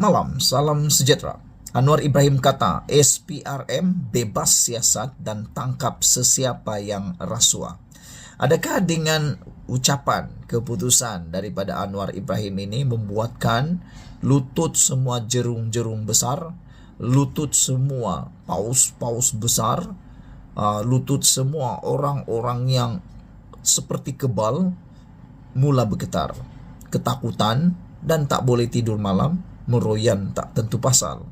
malam, salam sejahtera. Anwar Ibrahim kata, SPRM bebas siasat dan tangkap sesiapa yang rasuah. Adakah dengan ucapan keputusan daripada Anwar Ibrahim ini membuatkan lutut semua jerung-jerung besar, lutut semua paus-paus besar, lutut semua orang-orang yang seperti kebal mula bergetar, ketakutan dan tak boleh tidur malam, meroyan tak tentu pasal.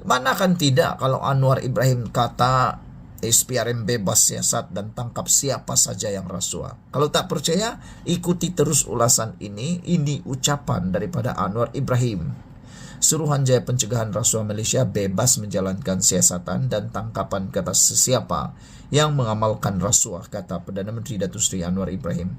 Mana kan tidak kalau Anwar Ibrahim kata SPRM bebas siasat dan tangkap siapa saja yang rasuah. Kalau tak percaya, ikuti terus ulasan ini. Ini ucapan daripada Anwar Ibrahim. Suruhanjaya Pencegahan Rasuah Malaysia bebas menjalankan siasatan dan tangkapan kata sesiapa yang mengamalkan rasuah, kata Perdana Menteri Datuk Seri Anwar Ibrahim.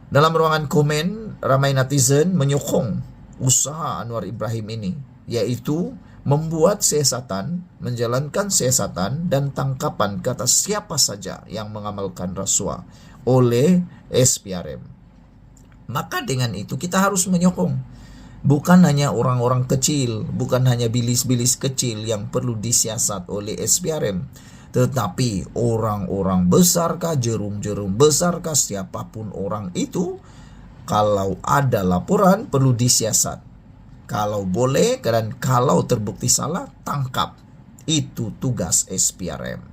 Dalam ruangan komen, ramai netizen menyokong usaha Anwar Ibrahim ini, yaitu membuat siasatan, menjalankan siasatan dan tangkapan kata siapa saja yang mengamalkan rasuah oleh SPRM. Maka dengan itu kita harus menyokong. Bukan hanya orang-orang kecil, bukan hanya bilis-bilis kecil yang perlu disiasat oleh SPRM, tetapi orang-orang besarkah, jerum-jerum besarkah, siapapun orang itu, kalau ada laporan perlu disiasat. Kalau boleh dan kalau terbukti salah, tangkap. Itu tugas SPRM.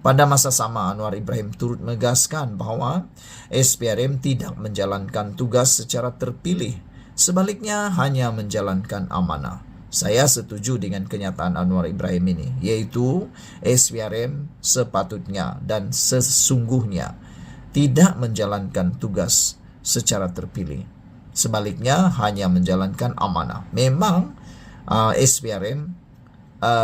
Pada masa sama, Anwar Ibrahim turut menegaskan bahawa SPRM tidak menjalankan tugas secara terpilih. Sebaliknya hanya menjalankan amanah. Saya setuju dengan kenyataan Anwar Ibrahim ini, yaitu SPRM sepatutnya dan sesungguhnya tidak menjalankan tugas secara terpilih. Sebaliknya hanya menjalankan amanah. Memang SPRM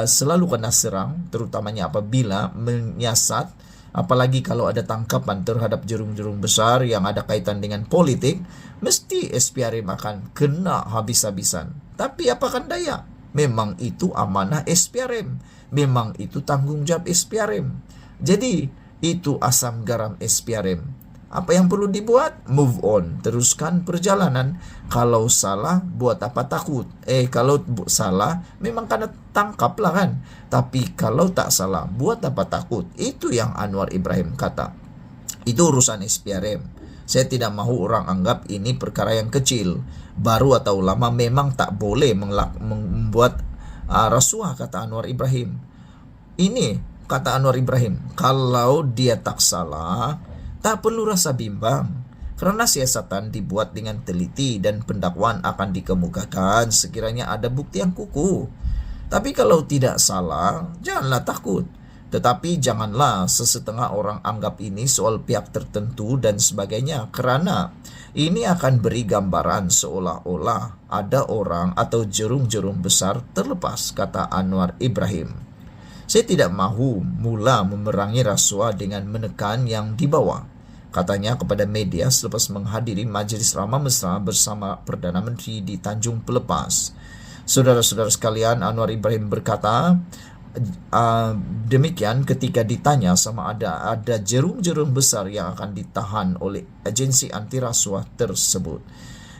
selalu kena serang, terutamanya apabila menyiasat, apalagi kalau ada tangkapan terhadap jerung-jerung besar yang ada kaitan dengan politik, mesti SPRM akan kena habis-habisan. Tapi apakan daya, memang itu amanah SPRM, memang itu tanggung jawab SPRM. Jadi itu asam garam SPRM. Apa yang perlu dibuat? Move on, teruskan perjalanan. Kalau salah, buat apa takut? Kalau salah, memang kena tangkaplah kan. Tapi kalau tak salah, buat apa takut? Itu yang Anwar Ibrahim kata. Itu urusan SPRM. Saya tidak mahu orang anggap ini perkara yang kecil. Baru atau lama memang tak boleh membuat rasuah, kata Anwar Ibrahim. Ini kata Anwar Ibrahim, kalau dia tak salah, tak perlu rasa bimbang, kerana siasatan dibuat dengan teliti dan pendakwaan akan dikemukakan sekiranya ada bukti yang kukuh. Tapi kalau tidak salah, janganlah takut. Tetapi janganlah sesetengah orang anggap ini soal pihak tertentu dan sebagainya, kerana ini akan beri gambaran seolah-olah ada orang atau jerung-jerung besar terlepas, kata Anwar Ibrahim. Saya tidak mahu mula memerangi rasuah dengan menekan yang di bawah, katanya kepada media selepas menghadiri majlis ramah mesra bersama Perdana Menteri di Tanjung Pelepas. Saudara-saudara sekalian, Anwar Ibrahim berkata demikian ketika ditanya sama ada jerung-jerung besar yang akan ditahan oleh agensi anti rasuah tersebut.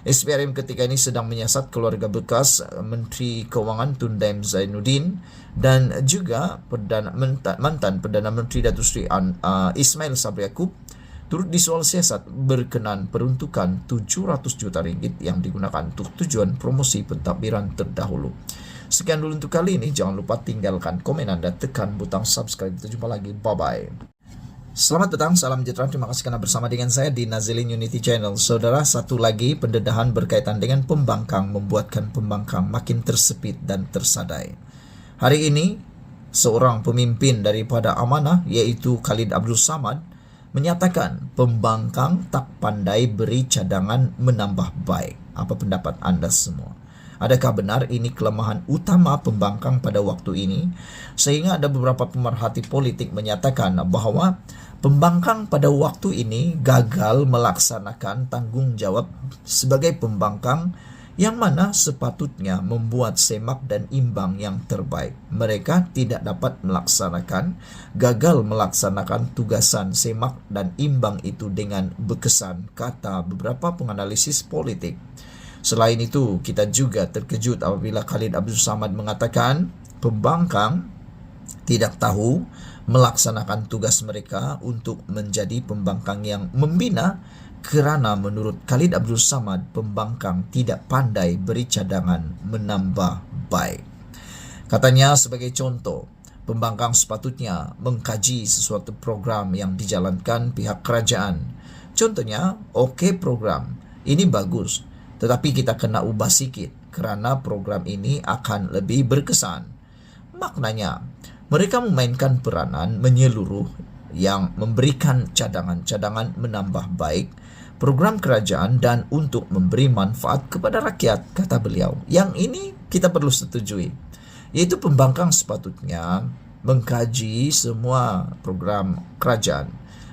SPRM ketika ini sedang menyiasat keluarga bekas Menteri Kewangan Tun Daim Zainuddin dan juga mantan Perdana Menteri Datuk Seri Ismail Sabri Yaakob turut disoal siasat berkenan peruntukan 700 juta ringgit yang digunakan untuk tujuan promosi pentadbiran terdahulu. Sekian dulu untuk kali ini. Jangan lupa tinggalkan komen Anda, tekan butang subscribe. Kita jumpa lagi. Bye-bye. Selamat datang, salam sejahtera. Terima kasih karena bersama dengan saya di Nazilin Unity Channel. Saudara, satu lagi pendedahan berkaitan dengan pembangkang membuatkan pembangkang makin tersepit dan tersadai. Hari ini, seorang pemimpin daripada Amanah, yaitu Khalid Abdul Samad, menyatakan pembangkang tak pandai beri cadangan menambah baik. Apa pendapat Anda semua? Adakah benar ini kelemahan utama pembangkang pada waktu ini? Sehingga ada beberapa pemerhati politik menyatakan bahawa pembangkang pada waktu ini gagal melaksanakan tanggung jawab sebagai pembangkang yang mana sepatutnya membuat semak dan imbang yang terbaik. Mereka tidak dapat gagal melaksanakan tugasan semak dan imbang itu dengan berkesan, kata beberapa penganalisis politik. Selain itu, kita juga terkejut apabila Khalid Abdul Samad mengatakan pembangkang tidak tahu melaksanakan tugas mereka untuk menjadi pembangkang yang membina, kerana menurut Khalid Abdul Samad, pembangkang tidak pandai beri cadangan menambah baik. Katanya sebagai contoh, pembangkang sepatutnya mengkaji sesuatu program yang dijalankan pihak kerajaan. Contohnya, oke program, ini bagus, tetapi kita kena ubah sikit kerana program ini akan lebih berkesan. Maknanya, mereka memainkan peranan menyeluruh yang memberikan cadangan-cadangan menambah baik program kerajaan dan untuk memberi manfaat kepada rakyat, kata beliau. Yang ini kita perlu setujui, yaitu pembangkang sepatutnya mengkaji semua program kerajaan,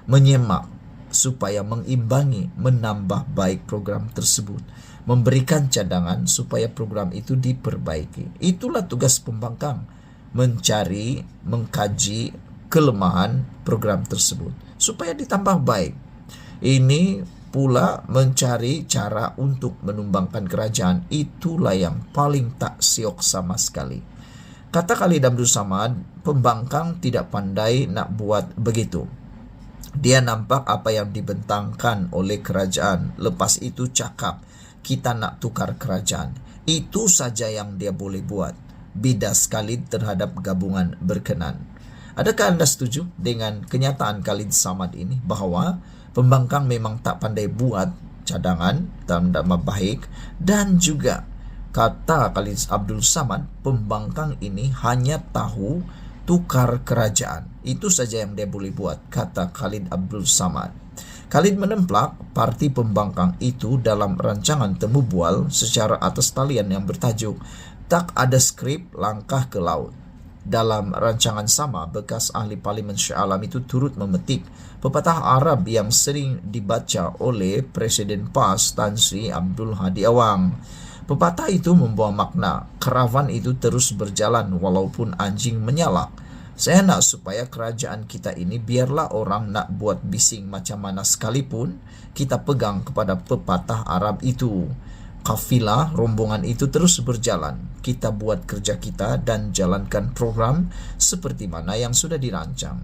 menyemak supaya mengimbangi, menambah baik program tersebut, memberikan cadangan supaya program itu diperbaiki. Itulah tugas pembangkang, mencari, mengkaji kelemahan program tersebut supaya ditambah baik. Ini pula mencari cara untuk menumbangkan kerajaan. Itulah yang paling tak siok sama sekali. Kata Khalid Abdul Samad, pembangkang tidak pandai nak buat begitu. Dia nampak apa yang dibentangkan oleh kerajaan, lepas itu cakap, kita nak tukar kerajaan. Itu saja yang dia boleh buat. Bidas Khalid terhadap gabungan berkenan. Adakah anda setuju dengan kenyataan Khalid Samad ini bahawa pembangkang memang tak pandai buat cadangan dalam nama baik, dan juga kata Khalid Abdul Samad, pembangkang ini hanya tahu tukar kerajaan. Itu saja yang dia boleh buat, kata Khalid Abdul Samad. Khalid menemplak parti pembangkang itu dalam rancangan temu bual secara atas talian yang bertajuk Tak Ada Skrip Langkah ke Laut. Dalam rancangan sama, bekas ahli Parlimen Shah Alam itu turut memetik pepatah Arab yang sering dibaca oleh Presiden PAS Tan Sri Abdul Hadi Awang. Pepatah itu membawa makna, karavan itu terus berjalan walaupun anjing menyalak. Saya nak supaya kerajaan kita ini biarlah orang nak buat bising macam mana sekalipun, kita pegang kepada pepatah Arab itu. Kafilah rombongan itu terus berjalan. Kita buat kerja kita dan jalankan program seperti mana yang sudah dirancang.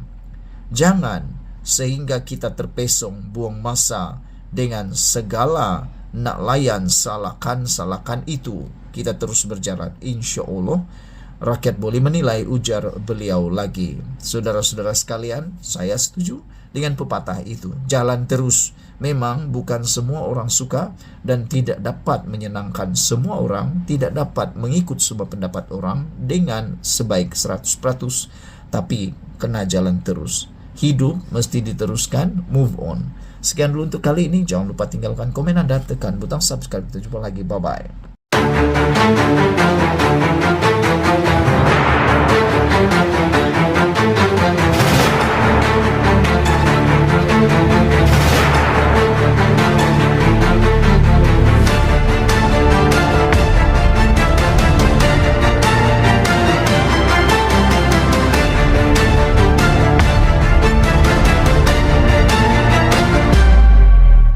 Jangan sehingga kita terpesong buang masa dengan segala nak layan salakan-salakan itu. Kita terus berjalan. Insya Allah rakyat boleh menilai, ujar beliau lagi. Saudara-saudara sekalian, saya setuju dengan pepatah itu. Jalan terus. Memang bukan semua orang suka dan tidak dapat menyenangkan semua orang, tidak dapat mengikut semua pendapat orang dengan sebaik 100%, tapi kena jalan terus. Hidup mesti diteruskan, move on. Sekian dulu untuk kali ini. Jangan lupa tinggalkan komen Anda, tekan butang subscribe. Kita jumpa lagi. Bye-bye.